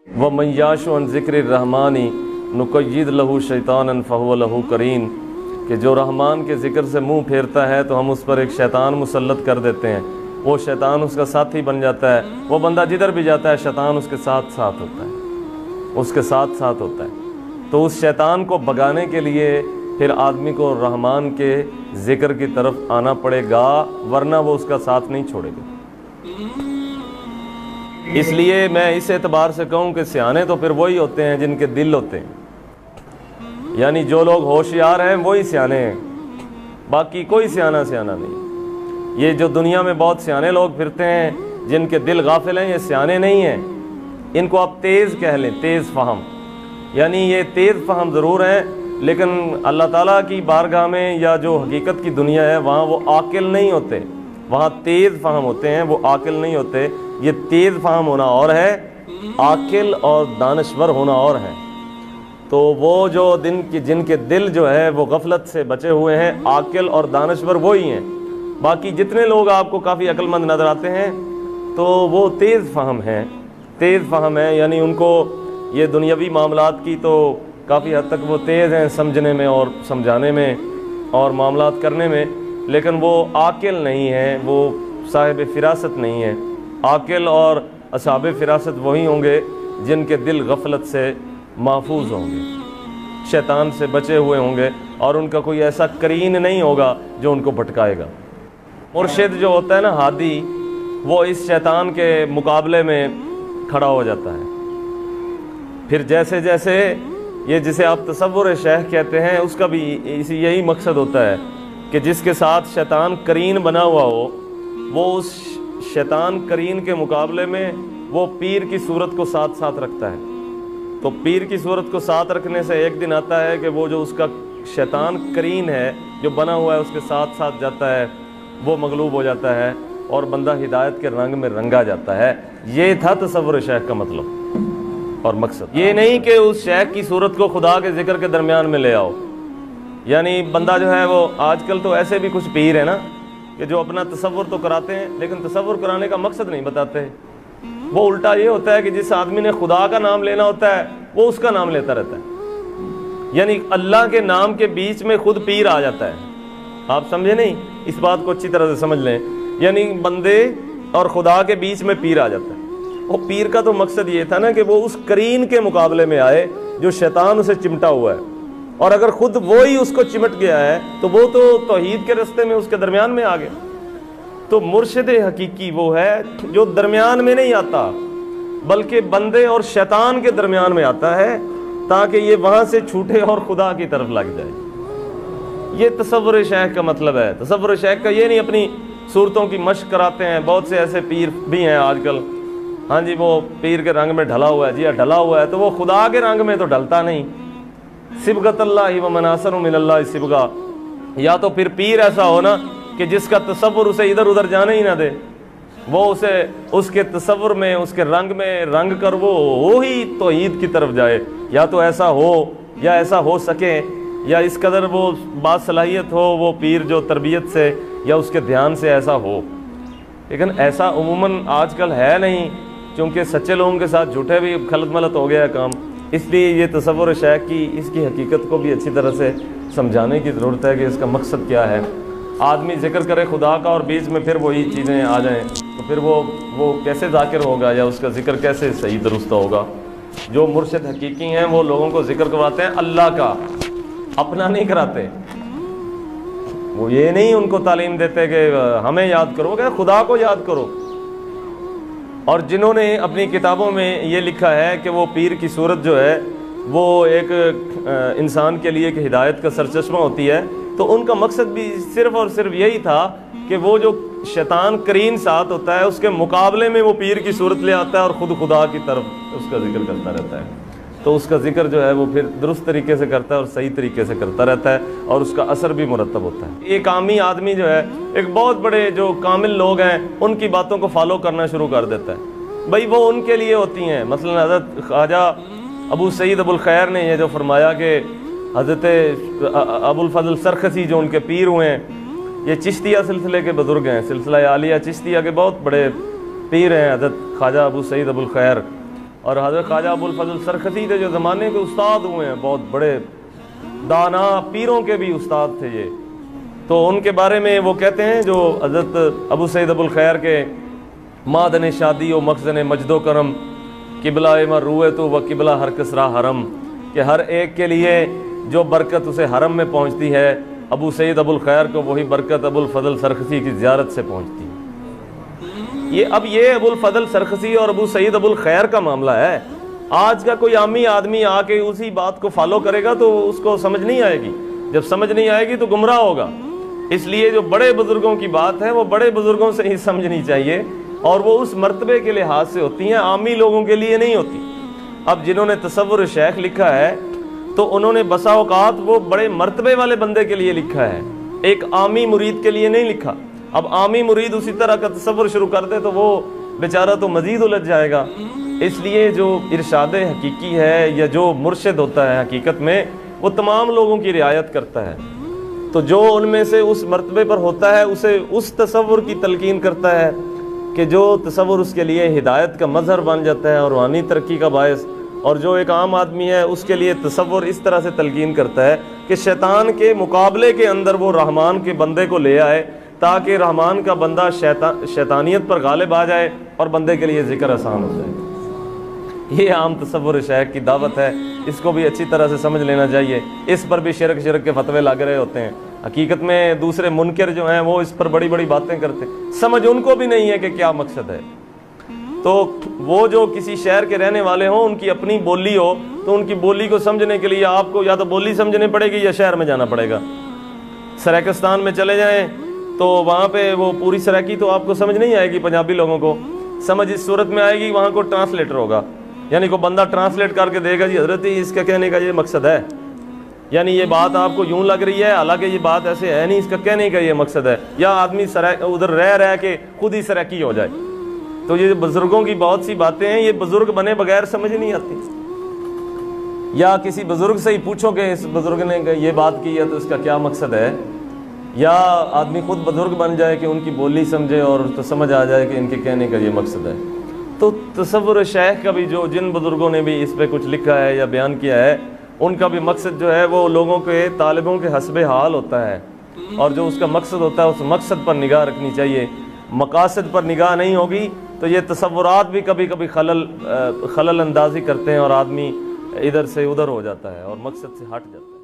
वमन याशु अन ज़िक्र रहमानी नुक़य्यिद लहू शैतानन फ़हुव लहू करीन, कि जो रहमान के ज़िक्र से मुंह फेरता है तो हम उस पर एक शैतान मुसल्लत कर देते हैं, वो शैतान उसका साथी बन जाता है। वो बंदा जिधर भी जाता है शैतान उसके साथ साथ होता है, उसके साथ साथ होता है। तो उस शैतान को भगाने के लिए फिर आदमी को रहमान के ज़िक्र की तरफ आना पड़ेगा, वरना वो उसका साथ नहीं छोड़ेगा। इसलिए मैं इस एतबार से कहूँ कि सियाने तो फिर वही होते हैं जिनके दिल होते हैं, यानी जो लोग होशियार हैं वही सियाने हैं, बाकी कोई सियाना नहीं। ये जो दुनिया में बहुत सियाने लोग फिरते हैं जिनके दिल गाफिल हैं, ये सियाने नहीं हैं। इनको आप तेज़ कह लें, तेज़ फ़हम, यानी ये तेज़ फ़हम ज़रूर हैं, लेकिन अल्लाह ताला की बारगाह में या जो हकीकत की दुनिया है वहाँ वो आकिल नहीं होते, वहाँ तेज़ फ़हम होते हैं, वो आकिल नहीं होते। ये तेज़ फ़हम होना और है, आकिल और दानश्वर होना और है। तो वो जो जिनके दिल जो है वो गफलत से बचे हुए हैं, आकिल और दानश्वर वही हैं। बाकी जितने लोग आपको काफ़ी अक्लमंद नज़र आते हैं तो वो तेज़ फ़हम हैं, तेज़ फ़हम है, यानी उनको ये दुनियावी मामलात की तो काफ़ी हद तक वो तेज़ हैं समझने में और समझाने में और मामलात करने में, लेकिन वो आकिल नहीं है, वो साहिब फिरासत नहीं है। आकिल और असहाब फिरासत वही होंगे जिनके दिल गफलत से महफूज होंगे, शैतान से बचे हुए होंगे, और उनका कोई ऐसा करीन नहीं होगा जो उनको भटकाएगा। मुर्शिद जो होता है ना, हादी, वो इस शैतान के मुकाबले में खड़ा हो जाता है। फिर जैसे जैसे ये जिसे आप तसव्वुर शेख कहते हैं, उसका भी यही मकसद होता है कि जिसके साथ शैतान करीन बना हुआ हो, वो उस शैतान करीन के मुकाबले में वो पीर की सूरत को साथ साथ रखता है। तो पीर की सूरत को साथ रखने से एक दिन आता है कि वो जो उसका शैतान करीन है जो बना हुआ है उसके साथ साथ जाता है, वो मगलूब हो जाता है और बंदा हिदायत के रंग में रंगा जाता है। ये था तसव्वुर शेख का मतलब और मकसद। ये नहीं कि उस शेख की सूरत को खुदा के जिक्र के दरमियान में ले आओ, यानी बंदा जो है वो, आजकल तो ऐसे भी कुछ पीर है ना कि जो अपना तसव्वुर तो कराते हैं लेकिन तसव्वुर कराने का मकसद नहीं बताते। वो उल्टा ये होता है कि जिस आदमी ने खुदा का नाम लेना होता है वो उसका नाम लेता रहता है, यानी अल्लाह के नाम के बीच में खुद पीर आ जाता है। आप समझे नहीं, इस बात को अच्छी तरह से समझ लें, यानी बंदे और खुदा के बीच में पीर आ जाता है। वो पीर का तो मकसद ये था ना कि वो उस करीन के मुकाबले में आए जो शैतान उसे चिमटा हुआ है, और अगर खुद वो ही उसको चिमट गया है तो वो तो तौहीद के रास्ते में उसके दरमियान में आ गया। तो मुर्शिद हकीकी वो है जो दरमियान में नहीं आता बल्कि बंदे और शैतान के दरमियान में आता है, ताकि ये वहाँ से छूटे और खुदा की तरफ लग जाए। ये तसव्वुर शेख का मतलब है। तसव्वुर शेख का ये नहीं अपनी सूरतों की मश्क कराते हैं, बहुत से ऐसे पीर भी हैं आजकल, हाँ जी वो पीर के रंग में ढला हुआ है, जी ढला हुआ है, तो वो खुदा के रंग में तो ढलता नहीं। सिबगतल्लाहि व मनासरु मिनल्लाहि सिबगा, या तो फिर पीर ऐसा हो ना कि जिसका तसव्वुर उसे इधर उधर जाने ही ना दे, वो उसे उसके तसव्वुर में उसके रंग में रंग कर वो ही तौहीद की तरफ जाए। या तो ऐसा हो या ऐसा हो सके, या इस कदर वो बासलाहियत हो वो पीर जो तरबियत से या उसके ध्यान से ऐसा हो, लेकिन ऐसा उमूमन आजकल है नहीं, क्योंकि सच्चे लोगों के साथ झूठे भी खलत मलत हो गया है काम। इसलिए ये तसव्वुर शेख की इसकी हकीकत को भी अच्छी तरह से समझाने की ज़रूरत है कि इसका मकसद क्या है। आदमी जिक्र करे खुदा का और बीच में फिर वही चीज़ें आ जाएं तो फिर वो कैसे ज़ाकिर होगा या उसका जिक्र कैसे सही दुरुस्त होगा। जो मुर्शिद हकीकी हैं वो लोगों को जिक्र करवाते हैं अल्लाह का, अपना नहीं कराते। वो ये नहीं उनको तालीम देते कि हमें याद करो, क्या खुदा को याद करो। और जिन्होंने अपनी किताबों में ये लिखा है कि वो पीर की सूरत जो है वो एक इंसान के लिए एक हिदायत का सरचश्मा होती है, तो उनका मकसद भी सिर्फ़ और सिर्फ यही था कि वो जो शैतान करीन साथ होता है उसके मुकाबले में वो पीर की सूरत ले आता है और ख़ुद खुदा की तरफ उसका जिक्र करता रहता है। तो उसका जिक्र जो है वो फिर दुरुस्त तरीके से करता है और सही तरीके से करता रहता है और उसका असर भी मुरतब होता है। एक आमी आदमी जो है एक बहुत बड़े जो कामिल लोग हैं उनकी बातों को फॉलो करना शुरू कर देता है, भाई वो उनके लिए होती हैं। मसलन हज़रत ख्वाजा अबू सईद अबुल खैर ने ये जो फरमाया कि हज़रत अबुल फजल सरखसी जो उनके पीर हुए हैं, ये चिश्तिया सिलसिले के बुज़ुर्ग हैं, सिलसिला आलिया चिश्तिया के बहुत बड़े पीर हैं हज़रत ख्वाजा अबू सईद अबुल खैर। اور حضرت خواجہ ابو الفضل سرخسی تھے جو زمانے کے استاد ہوئے ہیں، بہت بڑے دانا پیروں کے بھی استاد تھے یہ. تو ان کے بارے میں وہ کہتے ہیں جو حضرت ابو سعید ابو الخیر کے مادن شادی و مخزن مجد و کرم قبلہ مروے تو و قبلہ ہر کسرا حرم، کہ ہر ایک کے لیے جو برکت اسے حرم میں پہنچتی ہے ابو سعید ابو الخیر کو وہی برکت ابو الفضل سرخسی کی زیارت سے پہنچتی ہے. یہ ابو الفضل سرخسی اور ابو سعید ابو الخیر کا معاملہ ہے. آج کا کوئی عامی آدمی آ کے اسی بات کو فالو کرے گا تو اس کو سمجھ نہیں آئے گی. جب سمجھ نہیں آئے گی تو گمراہ ہوگا. اس لیے جو بڑے بزرگوں کی بات ہے وہ بڑے بزرگوں سے ہی سمجھنی چاہیے، اور وہ اس مرتبے کے لحاظ سے ہوتی ہیں، عامی لوگوں کے لیے نہیں ہوتی. اب جنہوں نے تصور شیخ لکھا ہے تو انہوں نے بسا اوقات وہ بڑے مرتبے والے بندے کے لیے لکھا ہے، ایک عامی مرید کے لیے نہیں لکھا. اب عامی مرید اسی طرح کا تصور شروع کر دے تو وہ بیچارہ تو مزید الجھ جائے گا. اس لیے جو ارشاد حقیقی ہے یا جو مرشد ہوتا ہے حقیقت میں وہ تمام لوگوں کی رعایت کرتا ہے. تو جو ان میں سے اس مرتبے پر ہوتا ہے اسے اس تصور کی تلقین کرتا ہے کہ جو تصور اس کے لیے ہدایت کا مظہر بن جاتا ہے اور روحانی ترقی کا باعث. اور جو ایک عام آدمی ہے اس کے لیے تصور اس طرح سے تلقین کرتا ہے کہ شیطان کے مقابلے کے اندر وہ رحمان کے بندے کو لے آئے تاکہ رحمان کا بندہ شیطانیت پر غالب آ جائے اور بندے کے لیے ذکر آسان ہو جائے. یہ عام تصور شیخ کی دعوت ہے، اس کو بھی اچھی طرح سے سمجھ لینا چاہیے. اس پر بھی شرک کے فتوے لگ رہے ہوتے ہیں. حقیقت میں دوسرے منکر جو ہیں وہ اس پر بڑی بڑی باتیں کرتے ہیں، سمجھ ان کو بھی نہیں ہے کہ کیا مقصد ہے. تو وہ جو کسی شہر کے رہنے والے ہوں ان کی اپنی بولی ہو تو ان کی بولی کو سمجھنے کے لیے آپ کو یا تو بولی سمجھنی پڑے گی یا شہر میں جانا پڑے گا. سریکستان میں چلے جائیں تو وہاں پہ وہ پوری سریکی تو آپ کو سمجھ نہیں آئے گی. پنجابی لوگوں کو سمجھ اس صورت میں آئے گی وہاں کو ٹرانسلیٹر ہوگا، یعنی کوئی بندہ ٹرانسلیٹ کر کے دے گا جی حضرت اس کا کہنے کا یہ مقصد ہے، یعنی یہ بات آپ کو یوں لگ رہی ہے حالانکہ یہ بات ایسے ہے نہیں، اس کا کہنے کا یہ مقصد ہے. یا آدمی ادھر رہ کے خود ہی سریکی ہو جائے. تو یہ بزرگوں کی بہت سی باتیں ہیں یہ بزرگ بنے بغیر سمجھ نہیں آتی. یا کسی بزرگ سے ہی پوچھو کہ اس بزرگ نے یہ بات کی ہے تو اس کا کیا مقصد ہے، یا آدمی خود بزرگ بن جائے کہ ان کی بولی سمجھے اور تو سمجھ آ جائے کہ ان کے کہنے کا یہ مقصد ہے. تو تصور شیخ کا بھی جو جن بزرگوں نے بھی اس پہ کچھ لکھا ہے یا بیان کیا ہے ان کا بھی مقصد جو ہے وہ لوگوں کے طالبوں کے حسب حال ہوتا ہے، اور جو اس کا مقصد ہوتا ہے اس مقصد پر نگاہ رکھنی چاہیے. مقاصد پر نگاہ نہیں ہوگی تو یہ تصورات بھی کبھی کبھی خلل اندازی کرتے ہیں اور آدمی ادھر سے ادھر ہو جاتا ہے اور مقصد سے ہٹ جاتا ہے.